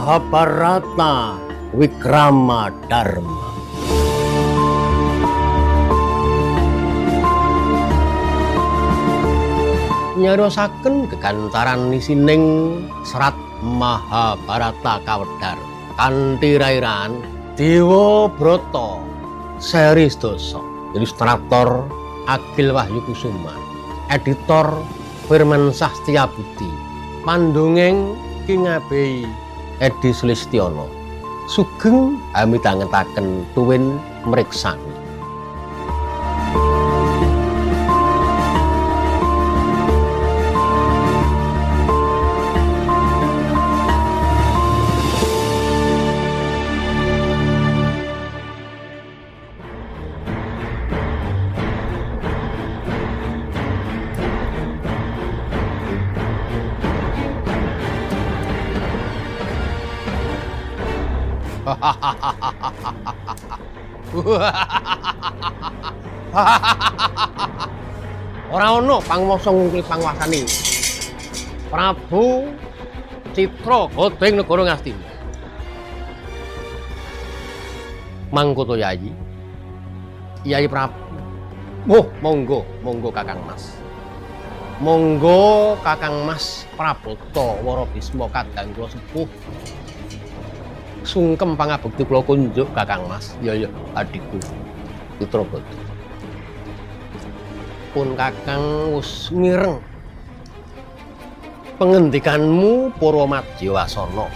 Mahabharata Wikrama Dharma. Nyarosaken gegantaran isining serat Mahabharata kawedhar kanthi rairan Dewa Brata seri sedasa. Ilustrator Agil Wahyu Kusuma, editor Firman Sastiabudi, pandongeng Ki Ngabei Edi Sulistiono. Sugeng amidhangetaken tuwin mriksani. Ora ana pangwasa ngungkuli pangwasane Prabu Citragata ing negara Ngastina. Mangkoto Yayi, Yayi Prabu. Monggo Kakang Mas. Monggo Kakang Mas Prabata Warabisma kadang kula sepuh. Sungkem pangabekti kula kunjuk Kakang Mas. Ya adikku Citragata. Pun Kakang wis mireng pengendikanmu para madya wasana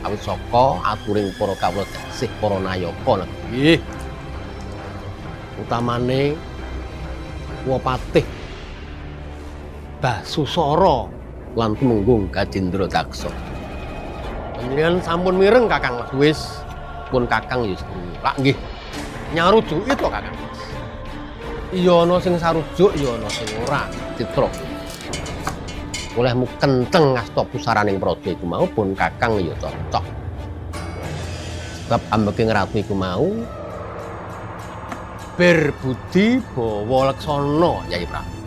awit saka aturing para kawula dasih para nayaka nggih. Utamane Wapatih Basusara lan Tumenggung Gajendra Daksa. Panjenengan sampun mireng Kakang Mas wis pun Kakang ya lak nggih nyarujuki to Kakang Mas. Iya ana sing sarujuk ya ana sing ora Citra. Olehmu kenceng ngasta pusaraning praja iku mau pun Kakang ya cocok. Sebab ambeking ratu iku mau berbudi bawa laksana Yayi Prabu.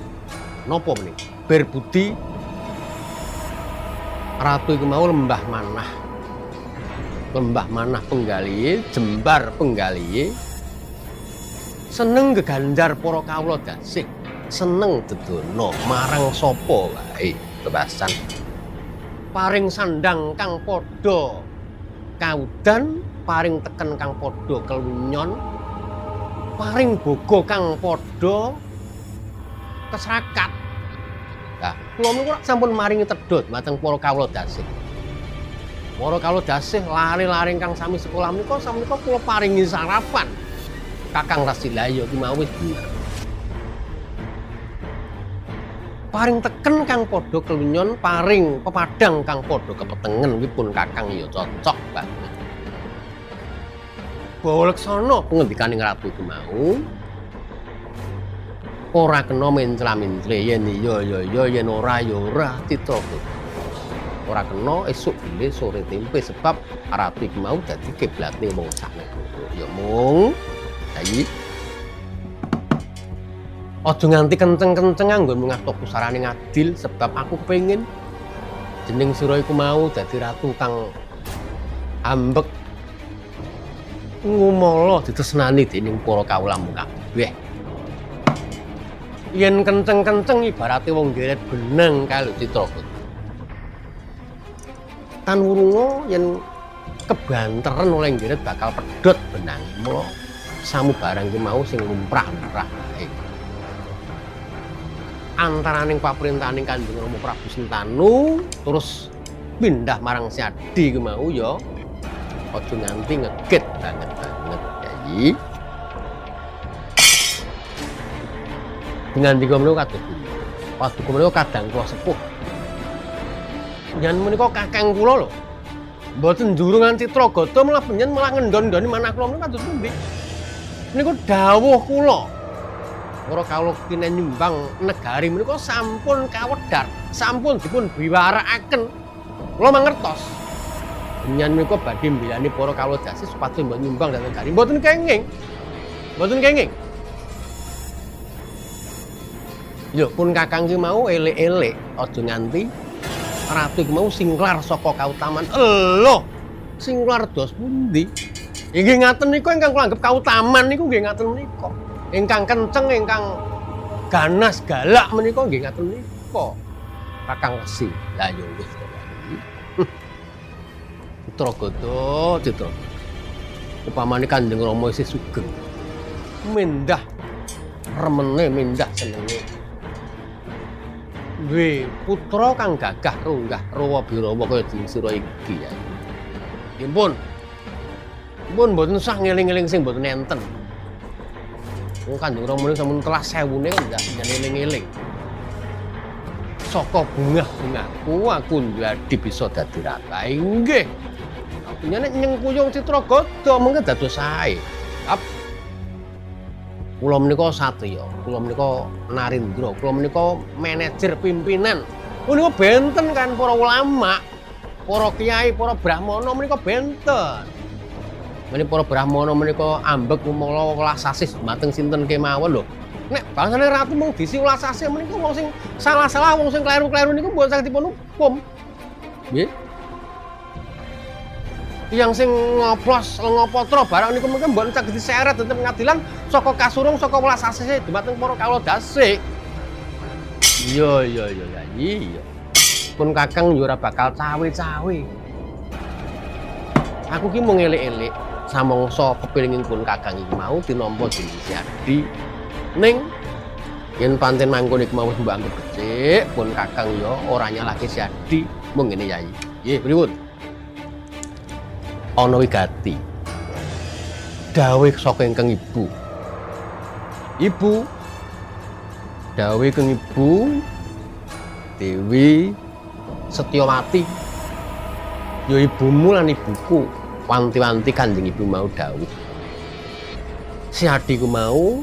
Napa menika? Berbudi ratu iku mau lembah manah penggalihe, jembar penggalihe, seneng geganjar para kawula dasih, seneng dedana marang sapa wae kebasan. Paring sandang kang padha kaudan, paring teken kang padha kelunyon, paring boga kang padha kesrakat. Nah, kula menika sampun maringi tedhot mateng para kawula dasih. Para kawula dasih lare-lare kang sami sekolah menika samenika kula paringi sarapan. Kakang Rasilaya iki mau wis bener. Paring teken kang padha kelunyon, paring pepadang kang padha kepetengen kuwi pun Kakang ya cocok banget. Bawalaksana pengendikaning ratu iku mau ora kena mencla-mencle yen iya yen ora ya ora Citragata. Ora kena esuk bile sore tempe sebab ratu iku mau dadi kiblatne wong sak negara. Ya mung Yayi. Aja nganti kenceng-kenceng anggonmu ngasta pusarane ngadil sebab aku kepengin jeneng sira iku mau dadi ratu kang ambek ngumala ditresnani dening para kawulamu kabeh. Yen kenceng-kenceng ibarate wong geret benang kalau Citragata. Tan wurunga yen kebanteren oleh geret bakal pedhot benang. Mula samu barang ki mau sing lumrah-lumrah wae. Antaraning paprentaning Kanjeng Rama Prabu Sentanu terus pindah marang Si Adi ki mau ya aja nganti ngeget banget Yayi. Dengan dika menika kados pundi? Paduka menika kadang kula sepuh. Yen menika kakang kula lho. Mboten njurungan Citragata malah penjen malah ngendon-ndoni manah kula menika kados pundi? Niku dawuh kula. Para kawula kene nyumbang negari menika sampun kawedhar, sampun dipun biwarakaken. Kula mangertos. Yen menika badhe mbelani para kawula dasih supados mbok nyumbang dhateng negari. Mboten kenging. Mboten kenging. Ya pun Kakang ki mau elek-elek aja nganti ratu ki mau singklar saka kautaman. Eloh, sing wardos pundi? Inggih ngaten niku ingkang kula anggep kautaman niku nggih ngaten menika. Ingkang kenceng, ingkang ganas galak menika nggih ngaten menika. Kakang Resi. Lah ya wis to. Citragata, Citragata. Upamane Kanjeng Rama isih sugeng. Mendah remene, mendah senenge. Duwe putra kang gagah ronggah rawa birawa kaya dingsira iki ya. Nggih pun mboten usah ngeling-eling sing mboten enten. Wong Kanjeng Rama sampun telah 1000-ne kok ndak ngeling-eling. Saka bungah-bungahku aku njadi bisa dadi raka. Inggih. Nyene nyengkuyung Citragata mengke dados sae. Kula menika satriya, kula menika narendra, kula menika manajer pimpinan. Menika benten kan para ulama, para kiai, para brahmana menika benten. Menika para brahmana menika ambek mula welas asih dumateng sinten kemawon lho. Nek bangsane ratu mung disi welas asih menika wong sing salah-salah, wong sing kleru-kleru niku mboten saged dipun hukum. Nggih. Yang sing ngoplos ngopotro barang niku mungkin mboten saged diseret dadi pengadilan saka kasurung saka welas asih dumateng para kawula dasih. Iya. Pun Kakang yo ora bakal cawe-cawe. Aku ki mung elek-elek samangsa kepilingipun Kakang iki mau dinampa dening Si Adi. Ning yen pancen mangkon iki mau mbok anggap becik, pun Kakang yo ora nyalahke Si Adi. Mung ngene Yai. Nggih, pripun? Ana wigati. Dawuh saka ingkang Ibu. Ibu dawuh kang Ibu Dewi Setyawati. Ya ibumu lan ibuku wanti-wanti Kanjeng Ibu mau dawuh. Si Adi ku mau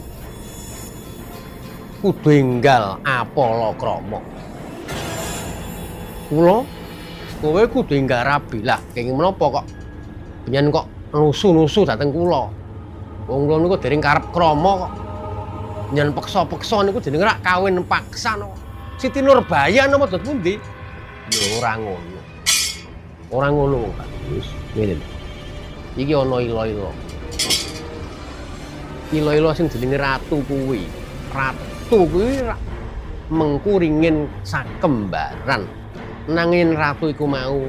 kudu enggal Apalakrama. Kula kowe kudu enggal rabi lah. Kenging menapa kok penyen kok nusu-nusu dateng kula. Wong kula niku dereng karep krama kok. Nyen peksa-peksa niku jenenge rak kawin paksa no. Siti Nurbaya napa dadi pundi? Ya ora ngono. Ora ngono Pak. Wis ngene. Iki ana ila-ila. Ila-ila sing jenenge ratu kuwi. Ratu kuwi mengku ringin sakembaran. Nanging ratu iku mau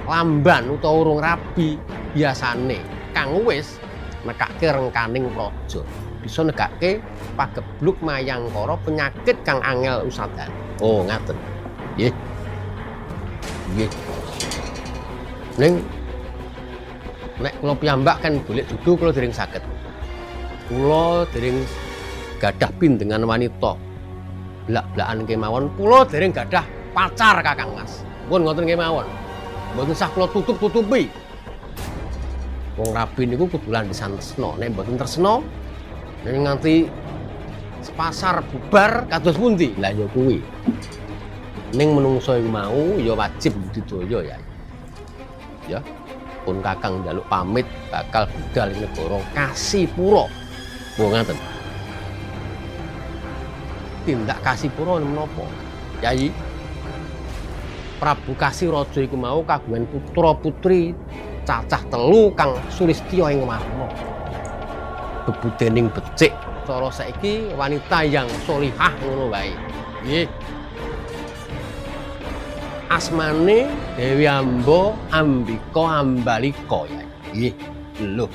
lamban utawa urung rabi biasane kang wis nekake rengkaning praja. Bisa negake pagebluk mayangkara penyakit kang angel usadan. Oh, ngaten. Nggih. Nggih. Nek kula piyambak kan golek dudu kula dereng saged. Kula dereng gadah pindengan wanita. Blak-blakan kemawon kula dereng gadah pacar Kakang Mas. Pun ngoten kemawon. Mboten sah kula tutup-tutupi. Wong rabi niku kudu landesan tresna. Nek mboten tresna nek nganti sepasar bubar kados pundi? Lah ya kuwi. Ning menungso iku mau ya wajib budidaya ya. Ya. Pun Kakang njaluk pamit bakal budal ing negara Kasipura. Wong ngaten. Tindak Kasipura menapa? Yai. Prabu Kasiraja iku mau kagungan putra-putri cacah 3 kang Sulistya ing warna. Bebudening becik cara saiki wanita yang sholihah ngono wae. Nggih. Asmane Dewi Amba Ambika Ambalika ya. Nggih. Lho.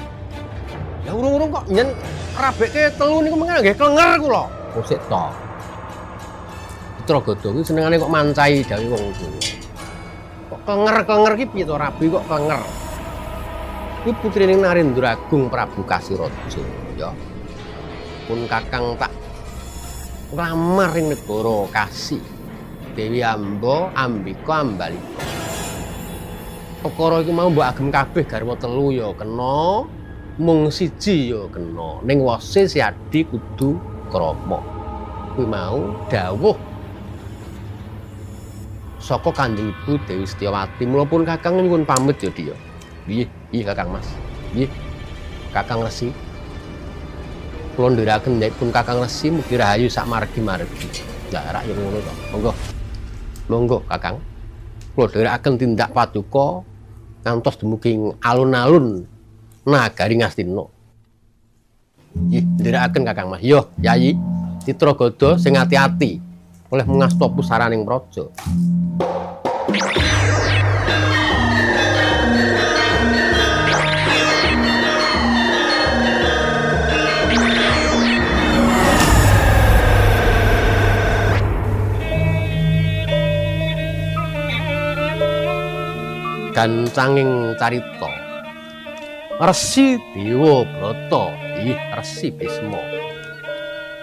Ya urung-urung kok nyen rabekke 3 niku mengke nggih klenger kula. Kosik to. Citragata kuwi senengane kok mancai dawuh wong tuwa. Kok klenger-klenger ki piye to rabi kok klenger. Kuwi putrining Narendra Agung Prabu Kasiraja ya. Pun Kakang tak nglamar ing negara Kasi. Dewi Amba Ambika Ambalika. Perkara iku mau mbok agem kabeh garwa 3 ya kena, mung 1 ya kena. Ning wose Si Adi kudu krama. Kuwi mau dawuh saka Kanjeng Ibu Dewi Setyawati. Mula pun Kakang nyuwun pamit ya Di ya. Nggih, Kakang Mas. Nggih. Kakang Resi. Kula ndherekaken nek pun Kakang Resi mugi rahayu sak margi-margi. Lah rak yo ngono to. Monggo. Monggo Kakang. Kula ndherekaken tindak paduka ngantos dumugi alun-alun nagari Ngastina. Ih, nderekaken Kakang Mas. Yo, Yayi, Citragada sing ati-ati oleh mengasta pusaraning praja. Gancanging carita Resi Dewa Brata, ih Resi Bisma,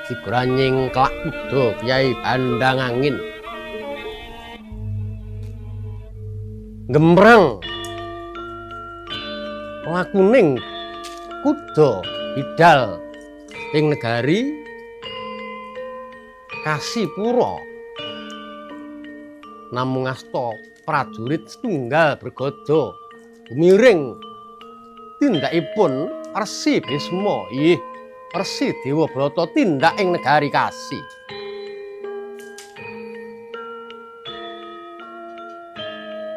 Siguranying Kelak Kuda Kyai Bandang Angin, gembrang lakuning kuda bidal ing negari Kasipura, namung asta prajurit setunggal bergada miring tindakipun Resi Bisma, ih Resi Dewa Brata tindak ing negari Kasi.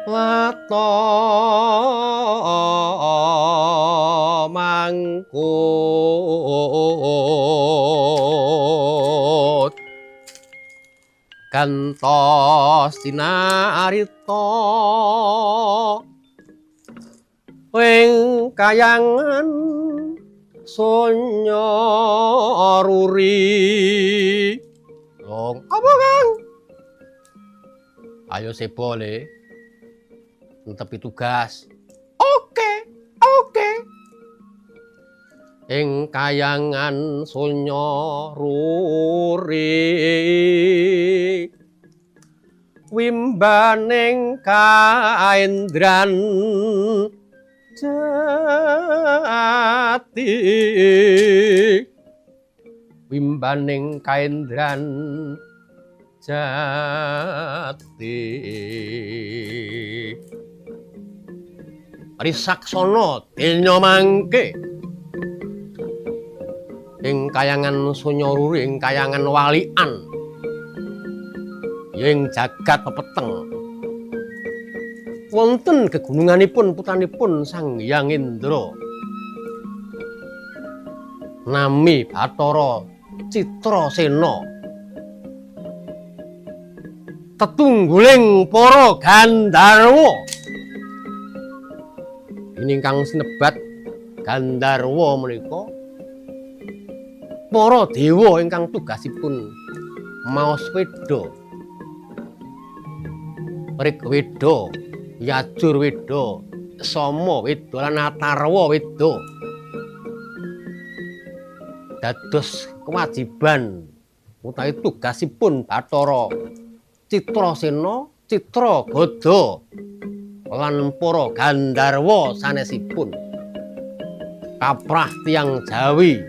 Lata mangkut kantos sinarita ing kayangan sonya ruri. Long apa Kang? Ayo sebole netepi tugas. Oke. Ing kayangan sonya ruri wimbaning kaendran jati, wimbaning kaendran jati. Risaksana denya mangke ing kayangan Sunyaruri, ing kayangan Walikan, ing jagat pepeteng wonten gegununganipun putranipun Sang Hyang Indra nami Bathara Citrasena, tetungguling para Gandharwa. Ingkang sinebat Gandharwa menika para dewa ingkang tugasipun maos Weda, Rigweda, Yajurweda, Samaweda lan Atharwa Weda. Dados kewajiban utawi tugasipun Bathara Citrasena, Citragada lan para Gandharwa sanesipun kaprah tiyang Jawi.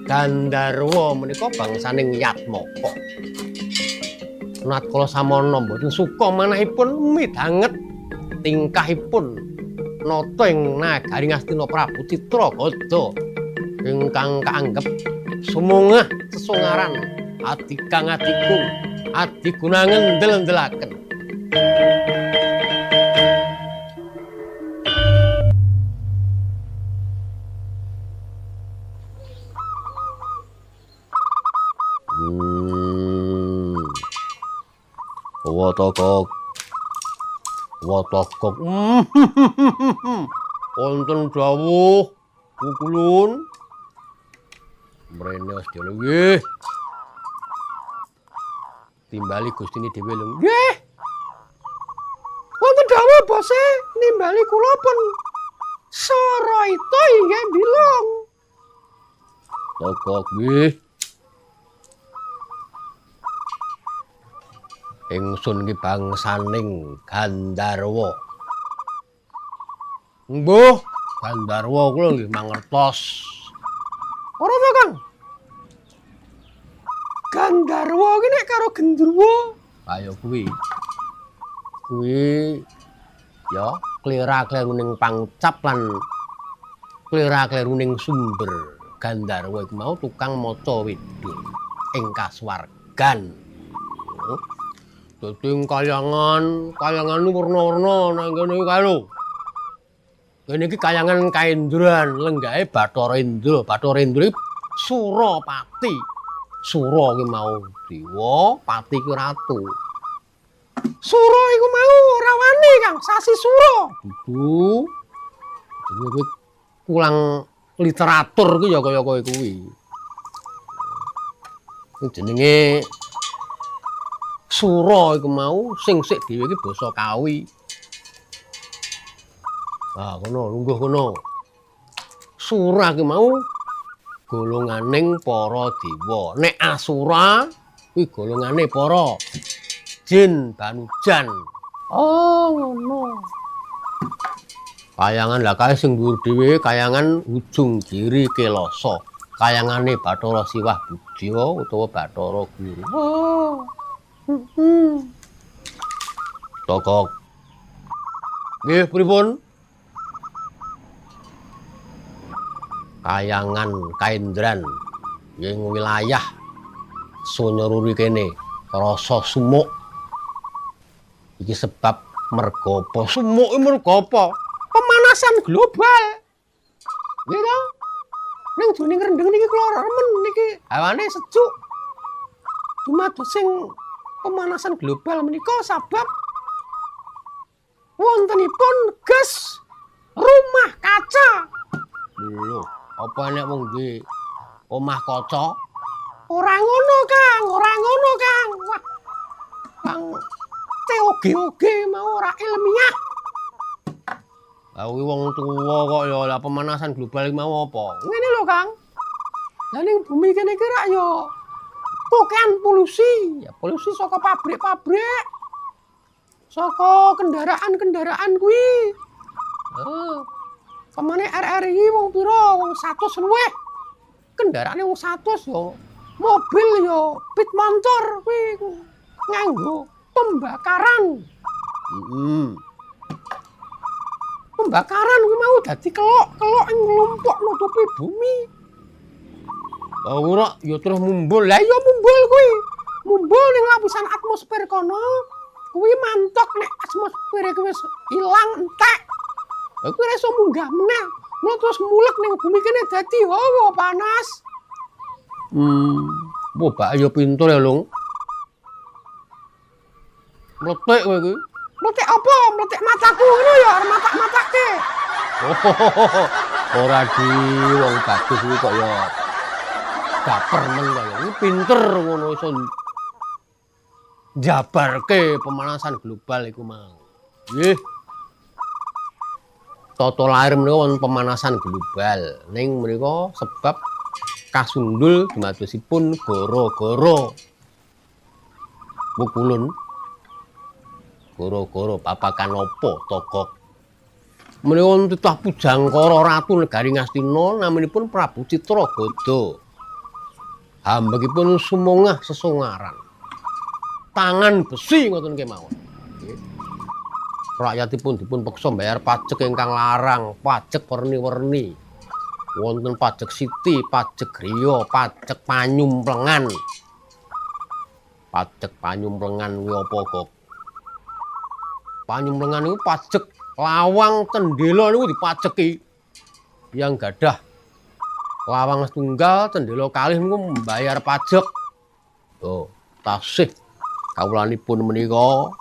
Gandharwa menika bangsaning Yatmaka. Natkala samana mboten suka manahipun midhanget tingkahipun nata ing nagari Ngastina Prabu Citragada ingkang kaanggep sumungah sesungaran adikang adikung adiguna ngendel-endelaken. Watokok wonten dawuh kukulun mrene sedaya nggih timbali Gustine dhewe lho nggih wonten dawuh bose nimbali kula pun Saraita inggih bilung tokok nggih ingsun ki bangsaning Gandharwa. Mbuh, Gandharwa kula nggih mangertos. Ora to, Kang? Gandharwa ki nek karo Gendruwo, kaya kuwi. Kuwi ya klira-kliruning pangucap lan klira-kliruning sumber. Gandharwa iku mau tukang maca Weda ing kasuwargan. Dadi kayangan nu warna-warna nang kene iki lho. Kene iki kayangan Kaendran, lenggahe Bathara Indra. Bathara Indra iki Surapati. Sura ki mau dewa, pati ki ratu. Sura iku mau rawane Kang, Sasi Sura. Dudu. Jenenge kulang literatur ki ya kaya kuwi. Jenenge Sura iku mau sing sik dhewe iki basa Kawi. Ah, kono lungguh kono. Sura ki mau golonganing para dewa. Nek Asura kuwi golongane para jin Banujan. Oh, ngono. Kayangan lah kae sing dhuwur dhewe kayangan ujung kiri Kelasa. Kayangane Bathara Siwah Budya utawa Bathara Guru. Oh. Tokok. Nggih, pripun? Kayangan Kaendran ing wilayah Sonyaruri kene rasa sumuk iki sebab merga apa sumuk iki merga apa pemanasan global nggih to ning jroning rendeng niki kula remen niki hawane sejuk dumados sing pemanasan global menika sebab wontenipun gas rumah kaca lho apa nek wong duwe omah kaca? Ora ngono, Kang. Ora ngono, Kang. Wah. Kang oge-oge mau ora ilmiah. Lah kuwi wong tuwa kok ya lah pemanasan global iki mau apa? Ngene lho, Kang. Lah ning bumi kene iki rak ya pokean polusi. Ya polusi saka pabrik-pabrik. Saka kendaraan-kendaraan kuwi. Pemane RRI wong pira? Wong 100 luwih. Kendaraane wong 100 ya. Mobil ya pit motor kuwi nganggo pembakaran. Pembakaran kuwi mau dadi kelok-kelok ing nglumpuk nutupi bumi. Lah ora ya terus mumbul. Lah ya mumbul kuwi. Mumbul ning lapisan atmosfer kono. Kuwi mantok nek atmosfer kuwi wis ilang entek. Aku ora iso munggah meneh. Mula terus mulek ning bumi kene dadi hawa panas. Mbok ya pinter ya, Lung. Mletik kowe iki. Mletik apa? Mletik mataku ngono ya, arep matak-matake. Oh, ora di wong bagus iki kok ya baper men kaya. Iki pinter ngono iso jabarke pemanasan global iku mau. Nggih. Tata lair menika wonten pemanasan global. Ning menika sebab kasundul dumadosipun gara-gara pukulun. Gara-gara papakan apa Togok. Menika wonten titah pujangkara ratu negari Ngastina namanipun Prabu Citragada. Hambekipun sumungah sesungaran. Tangan besi ngoten kemawon. Rakyatipun dipun peksa bayar pajak ingkang larang, pajak werni-werni. Wonten pajak siti, pajak griya, pajak panyumplengan. Pajak panyumplengan kuwi apa kok? Panyumplengan niku pajak lawang cendela niku dipajeki. Yang gadah lawang setunggal, cendela kalih niku membayar pajak. Oh, tasih kawulanipun menika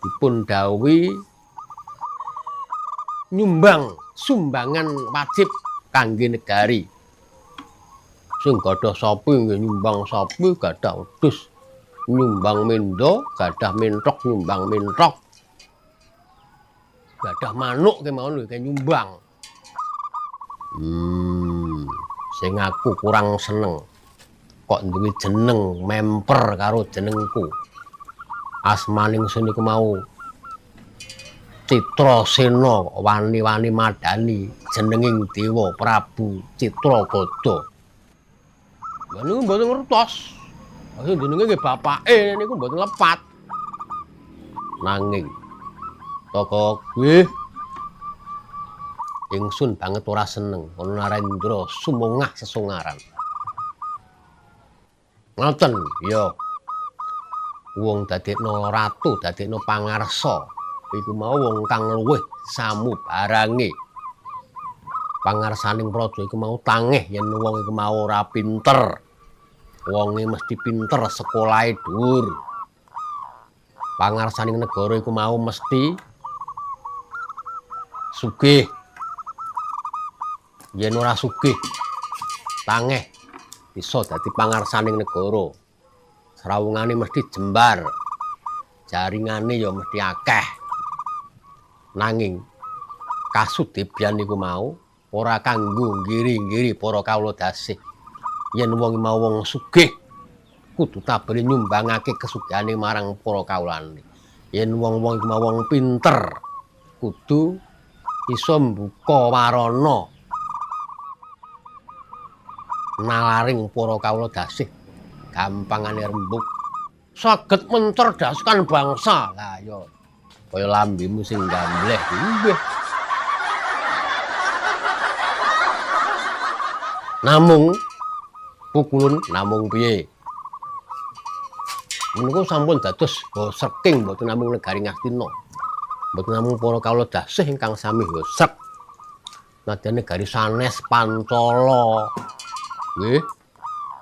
dipun dawuhi nyumbang sumbangan wajib kangge negari. Sing gadah sapi nggih nyumbang sapi, gadah wedhus nyumbang mendo, gadah mentrok nyumbang mentrok. Gadah manuk kemawon lho nyumbang. Sing aku kurang seneng kok duwe jeneng memper karo jenengku. Asmaning sing niku mau Citrasena wani-wani madani jenenging dewa Prabu Citragada. Lha niku mboten ngertos. Asing jenenge nggih bapake niku mboten lepat. Nanging Togok nggih ingsun banget ora seneng ana Narendra sumungah sesungaran. Ngoten ya. Wong dadekno ratu, dadekno pangarsa, iku mau wong kang luwih samubarange Pangarsaning praja iku mau tangeh yen wong iku mau ora pinter. Wonge mesti pinter, sekolahe dhuwur. Pangarsaning negara iku mau mesti sugih. Yen ora sugih, tangeh bisa dadi pangarsaning negara. Srawungane mesti jembar. Jaringane ya mesti akeh. Nanging kasudibyan iku mau ora kanggo nggiri-nggiri para kawula dasih. Yen wong mau wong sugih kudu tabene nyumbangake kesugihane marang para kawulane. Yen wong-wong iku mau wong pinter kudu iso mbuka warana nalaring para kawula dasih. Gampangane rembug saged mencerdaskan bangsa. Lah ya kaya lambemu sing gambleh nggih. Namung pukulun namung piye? Menika sampun dados gosreking mboten namung negari Ngastina. Mboten namung para kawula dasih ingkang sami gosrek. Nadyan negari sanes Pancala. Nggih.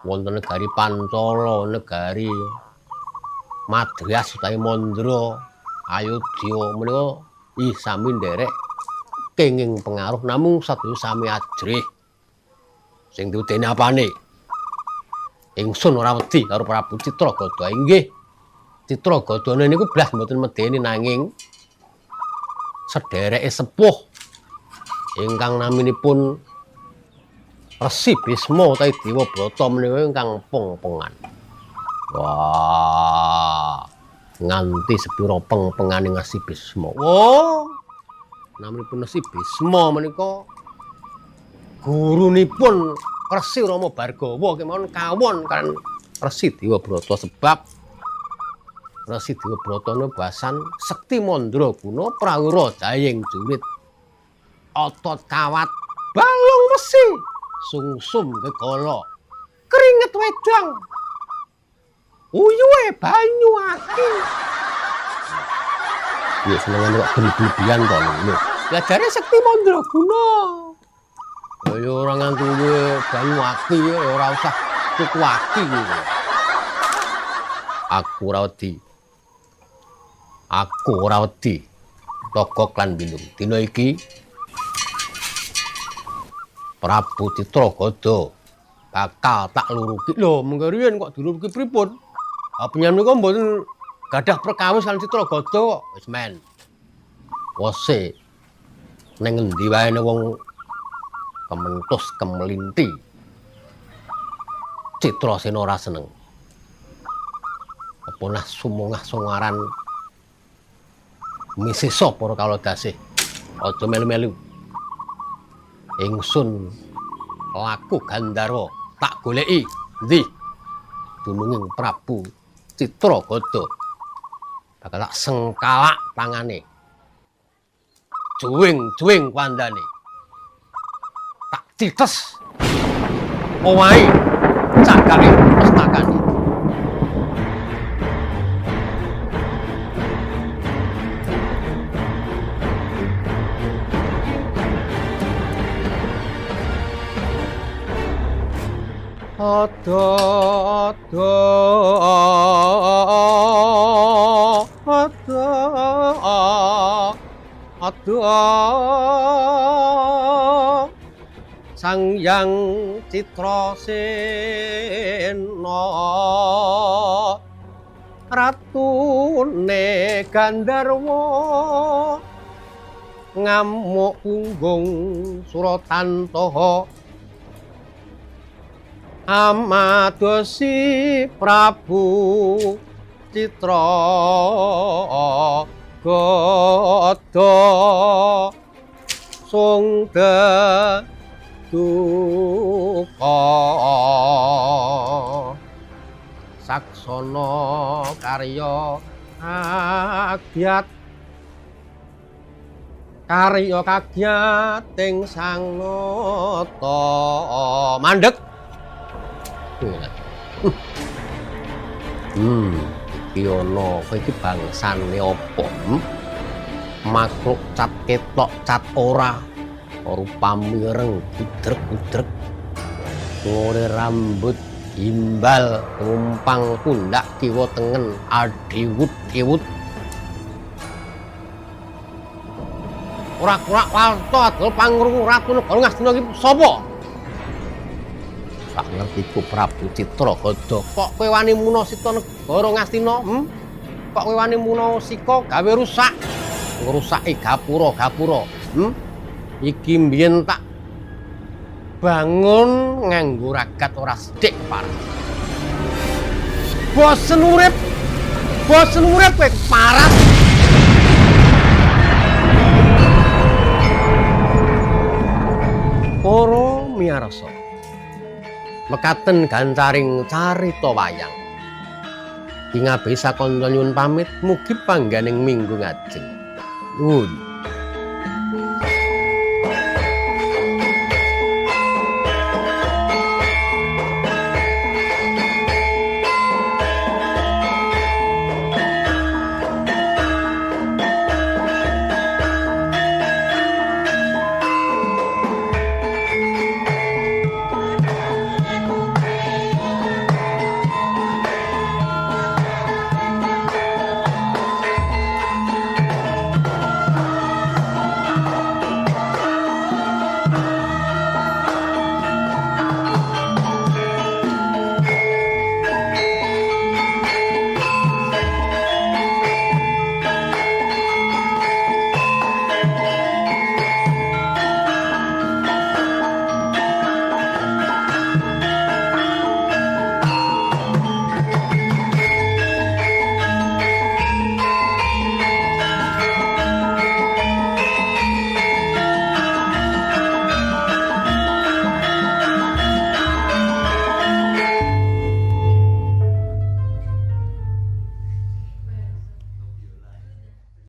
Wonten negari Pancala, negari Madras utawi Mandra, Ayodya menika sami nderek kenging pengaruh namung sadaya sami ajrih. Sing diudeni apane? Ingsun ora wedi karo Prabu Citragada. Inggih. Citragadane niku blas mboten medeni nanging sedereke sepuh ingkang naminipun Resi Bisma utawi Dewa Brata menika ingkang peng-pengan. Wah, nganti sepira peng-pengane Resi Bisma. Wah, naminipun Resi Bisma menika gurunipun Resi Rama Bhargawa kemawon kawon kan Resi Dewa Brata sebab Resi Dewa Brata basan sekti mandra guna prawira jayeng jurit otot kawat balung wesi sungsum gegala keringet wedang uyuhe banyu aki. Ya senengane kok berlebihan to lho. Lah jare sekti mandra guna. Ya ora nganti banyu aki ya ora usah tuku aki gitu. Aku ora wedi. Togok lan bingung. Dina iki Prabu Citragada bakal tak luruki. Lho, mengko riyen kok diluruki pripun? Panjenengan menika mboten gadah perkawis lan Citragada kok. Wis men. Wose ning endi wae wong kementus kemelinti. Citrasena ora seneng. Apa nah sumungah songaran misisa para kawula dasih. Aja melu-melu. Ingsun laku Gandharwa tak goleki endi dununging Prabu Citragada bakal tak sengkalak tangane juwing kandhane tak tites owahe cakake pestakane. Ada Sang Hyang Citrasena Ratune Gandharwa ngamuk punggung Suratanta amadosi Prabu Citragada sungda duka saksana karya kagyating sang nata mandheg. Iki ana kowe iki bangsane apa? Makhluk cat ketok cat ora rupa mireng budrek-budrek, ngore rambut gimbal ngumpang pundak kiwa tengen adiwut-iwut. Ora-ora walto adol pangrungu Ratu Negara Ngastina iki sapa? Sak ngertiku Prabu Citragada. Kok kowe wani muna Sita Negara Ngastina? Kok kowe wani muna sika gawe rusak? Ngrusaki gapura-gapura. Iki mbiyen tak bangun nganggo ragat ora sithik parah. Bosen urip kowe parat. Para miyarsa, mekaten gancaring carita wayang. Ing abisa kandha nyuwun pamit mugi pangganing minggu ngajeng. Nuwun.